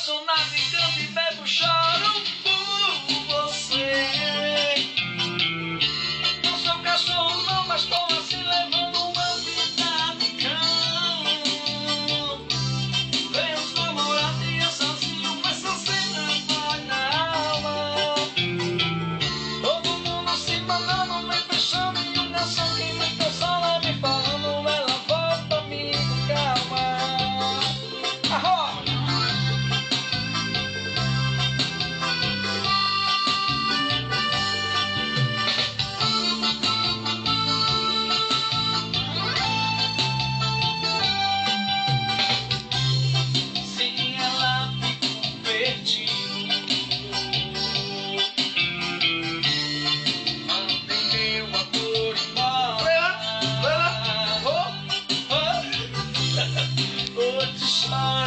apaixonado e canto e bebo, choro por você. Não sou cachorro não, mas tô assim levando uma vida de cão. Vem os namorados e eu sozinho, mas essa cena vai na alma. Todo mundo se mandando, me fechando e o garçom que me deu sala me falando, ela volta amigo, calma. Arro! Se ela ficou perdido, mandei meu amor embora. Hoje chora.